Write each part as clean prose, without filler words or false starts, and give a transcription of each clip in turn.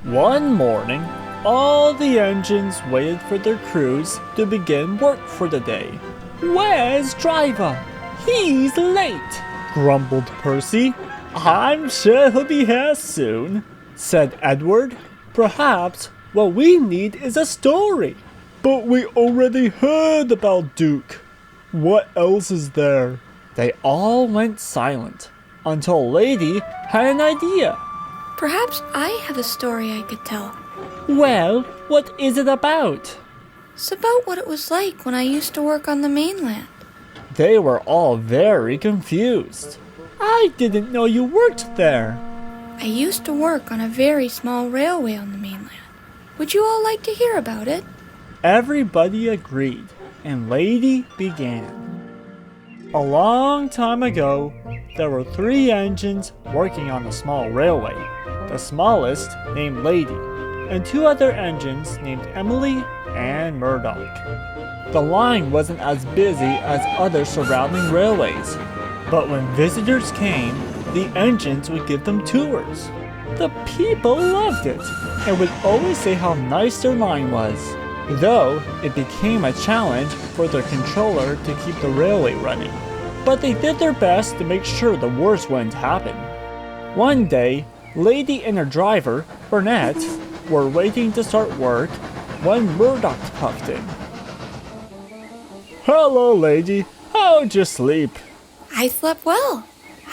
One morning, all the engines waited for their crews to begin work for the day. "Where's driver? He's late," grumbled Percy. "I'm sure he'll be here soon," said Edward. "Perhaps what we need is a story." "But we already heard about Duke. What else is there?" They all went silent until Lady had an idea. Perhaps I have a story I could tell. "Well, what is it about?" It's about what it was like when I used to work on the mainland. They were all very confused. "I didn't know you worked there." I used to work on a very small railway on the mainland. Would you all like to hear about it? Everybody agreed, and Lady began. A long time ago, there were 3 engines working on a small railway. The smallest, named Lady, and 2 other engines named Emily and Murdoch. The line wasn't as busy as other surrounding railways, but when visitors came, the engines would give them tours. The people loved it and would always say how nice their line was, though it became a challenge for their controller to keep the railway running. But they did their best to make sure the worst wouldn't happen. One day, Lady and her driver, Burnett, were waiting to start work when Murdoch puffed in. "Hello, Lady. How'd you sleep?" I slept well.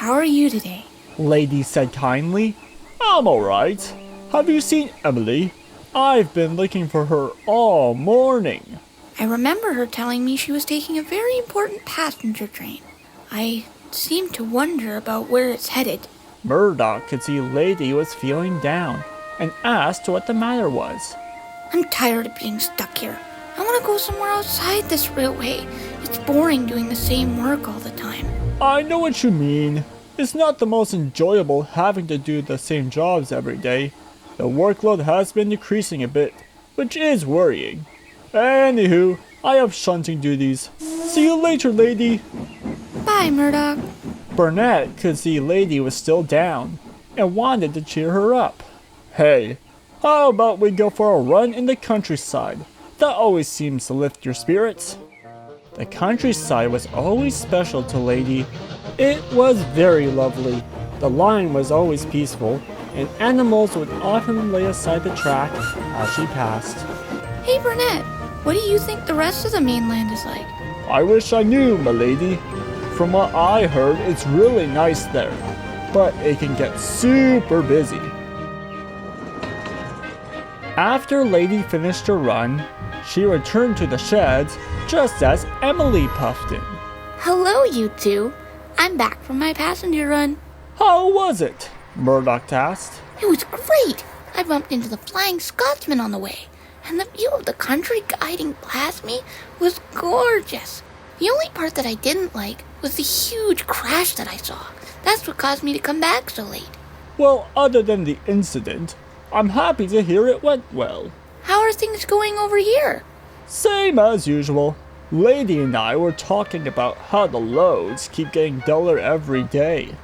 How are you today? Lady said kindly. "I'm alright. Have you seen Emily? I've been looking for her all morning." I remember her telling me she was taking a very important passenger train. I seem to wonder about where it's headed. Murdoch could see Lady was feeling down and asked what the matter was. I'm tired of being stuck here. I want to go somewhere outside this railway. It's boring doing the same work all the time. "I know what you mean. It's not the most enjoyable having to do the same jobs every day. The workload has been decreasing a bit, which is worrying. Anywho, I have shunting duties. See you later, Lady." Bye, Murdoch. Burnett could see Lady was still down and wanted to cheer her up. "Hey, how about we go for a run in the countryside? That always seems to lift your spirits." The countryside was always special to Lady. It was very lovely. The line was always peaceful, and animals would often lay aside the track as she passed. Hey, Burnett, what do you think the rest of the mainland is like? "I wish I knew, m'lady. From what I heard, it's really nice there, but it can get super busy." After Lady finished her run, she returned to the sheds just as Emily puffed in. Hello, you two. I'm back from my passenger run. "How was it?" Murdoch asked. It was great. I bumped into the Flying Scotsman on the way, and the view of the country guiding past me was gorgeous. The only part that I didn't like was the huge crash that I saw. That's what caused me to come back so late. "Well, other than the incident, I'm happy to hear it went well." How are things going over here? "Same as usual. Lady and I were talking about how the loads keep getting duller every day."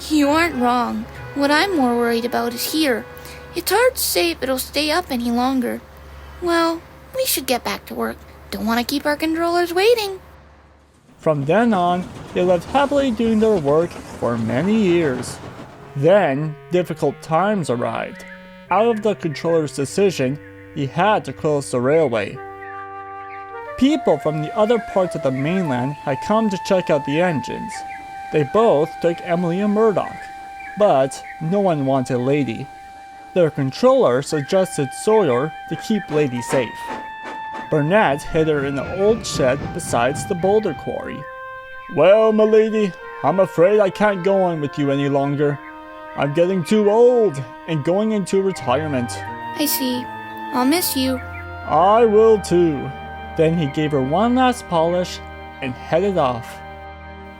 You aren't wrong. What I'm more worried about is here. It's hard to say if it'll stay up any longer. Well, we should get back to work. Don't want to keep our controllers waiting. From then on, they lived happily doing their work for many years. Then, difficult times arrived. Out of the controller's decision, he had to close the railway. People from the other parts of the mainland had come to check out the engines. They both took Emily and Murdoch, but no one wanted Lady. Their controller suggested Sawyer to keep Lady safe. Burnett hid her in the old shed beside the boulder quarry. "Well, m'lady, I'm afraid I can't go on with you any longer. I'm getting too old and going into retirement." I see. I'll miss you. "I will too." Then he gave her one last polish and headed off.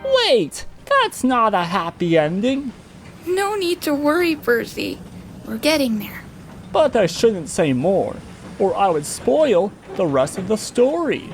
"Wait, that's not a happy ending." No need to worry, Percy. We're getting there. But I shouldn't say more, or I would spoil the rest of the story.